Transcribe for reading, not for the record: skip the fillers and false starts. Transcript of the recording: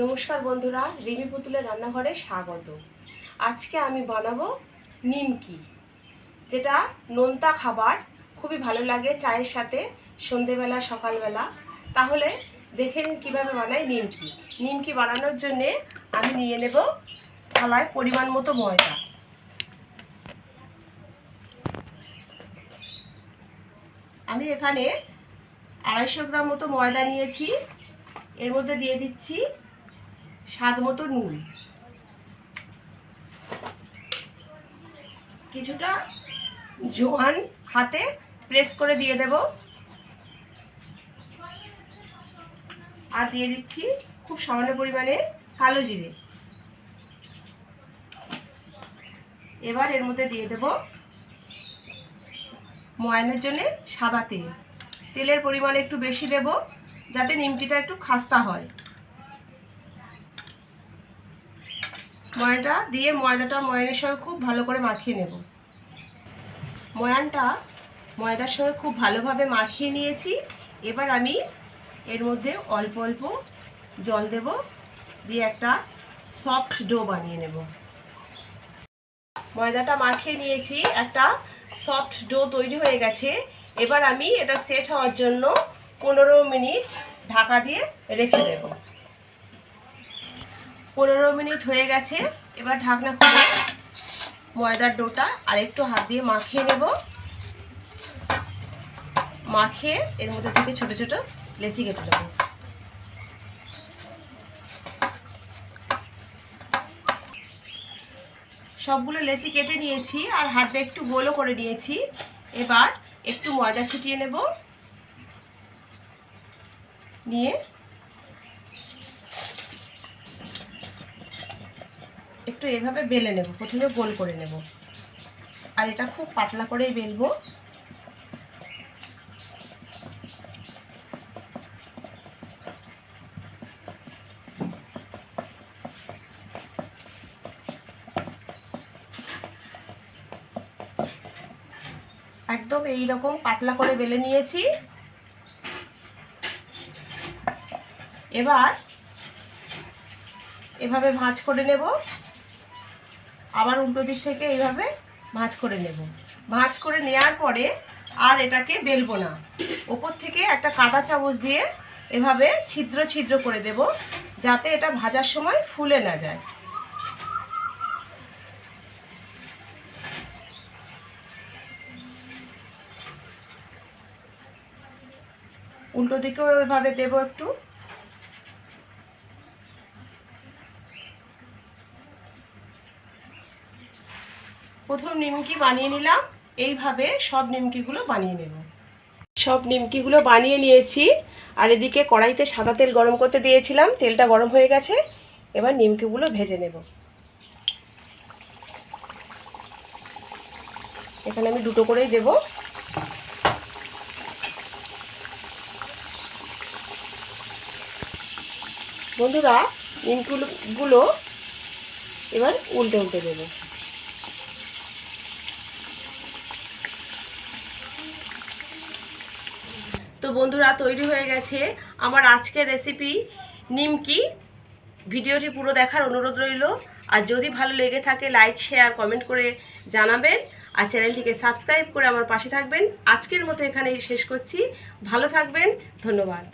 নমস্কার বন্ধুরা, রিমি পুতুলের রান্নাঘরে স্বাগত। আজকে আমি বানাবো নিমকি, যেটা নোনতা খাবার, খুবই ভালো লাগে চায়ের সাথে, সন্ধেবেলা সকালবেলা। তাহলে দেখে নিন কীভাবে বানাই নিমকি। নিমকি বানানোর জন্যে আমি নিয়ে নেব থালায় পরিমাণ মতো ময়দা। আমি এখানে 250 গ্রাম মতো ময়দা নিয়েছি। এর মধ্যে দিয়ে দিচ্ছি স্বাদ মতো নুন, কিছুটা জোয়ান হাতে প্রেস করে দিয়ে দেব, আর দিয়ে দিচ্ছি খুব সামান্য পরিমাণে কালো জিরে। এবার এর মধ্যে দিয়ে দেব ময়ানের জন্য সাদা তেল। তেলের পরিমাণ একটু বেশি দেব যাতে নিমকিটা একটু খাস্তা হয়। ময়ানটা দিয়ে ময়ানের সঙ্গে খুব ভালো করে মাখিয়ে নেব। ময়ানটা ময়দার সঙ্গে খুব ভালোভাবে মাখিয়ে নিয়েছি। এবার আমি এর মধ্যে অল্প অল্প জল দেব, দিয়ে একটা সফট ডো বানিয়ে নেব। ময়দাটা মাখিয়ে নিয়েছি, একটা সফট ডো তৈরি হয়ে গেছে। এবার আমি এটা সেট হওয়ার জন্য 15 মিনিট ঢাকা দিয়ে রেখে দেব। 15 মিনিট হয়ে গেছে। এবার ঢাকনা খুলে ময়দার ডোটা আর একটু হাত দিয়ে মাখিয়ে নেব। মাখিয়ে এর মধ্যে থেকে ছোট ছোট লেচি কেটে দেব। সবগুলো লেচি কেটে নিয়েছি আর হাত দিয়ে একটু গোলও করে নিয়েছি। এবার একটু ময়দা ছিটিয়ে নেব, নিয়ে একটু এভাবে বেলে নেব। প্রথমে গোল করে নেব, আর এটা খুব পাতলা করেই বেলবো। একদম এই রকম পাতলা করে বেলে নিয়েছি। এবার এভাবে ভাঁজ করে নেব, আবার উল্টো দিক থেকে এইভাবে ভাঁজ করে নেব। ভাঁজ করে নেওয়ার পরে আর এটাকে বেলবো না, ওপর থেকে একটা কাঁটা চামচ দিয়ে এভাবে ছিদ্র ছিদ্র করে দেব, যাতে এটা ভাজার সময় ফুলে না যায়। উল্টো দিকেও এভাবে দেব একটু। প্রথম নিমকি বানিয়ে নিলাম, এইভাবে সব নিমকিগুলো বানিয়ে নেব। সব নিমকিগুলো বানিয়ে নিয়েছি, আর এদিকে কড়াইতে সাদা তেল গরম করতে দিয়েছিলাম, তেলটা গরম হয়ে গেছে। এবার নিমকিগুলো ভেজে নেব। এখানে আমি দুটো করেই দেব। বন্ধুরা, নিমকিগুলো এবার উল্টে উল্টে দেব। তো বন্ধুরা, তৈরি হয়ে গেছে আমার আজকের রেসিপি নিমকি। ভিডিওটি পুরো দেখার অনুরোধ রইল। আর যদি ভালো লেগে থাকে লাইক শেয়ার কমেন্ট করে জানাবেন, আর চ্যানেলটিকে সাবস্ক্রাইব করে আমার পাশে থাকবেন। আজকের মতো এখানেই শেষ করছি। ভালো থাকবেন, ধন্যবাদ।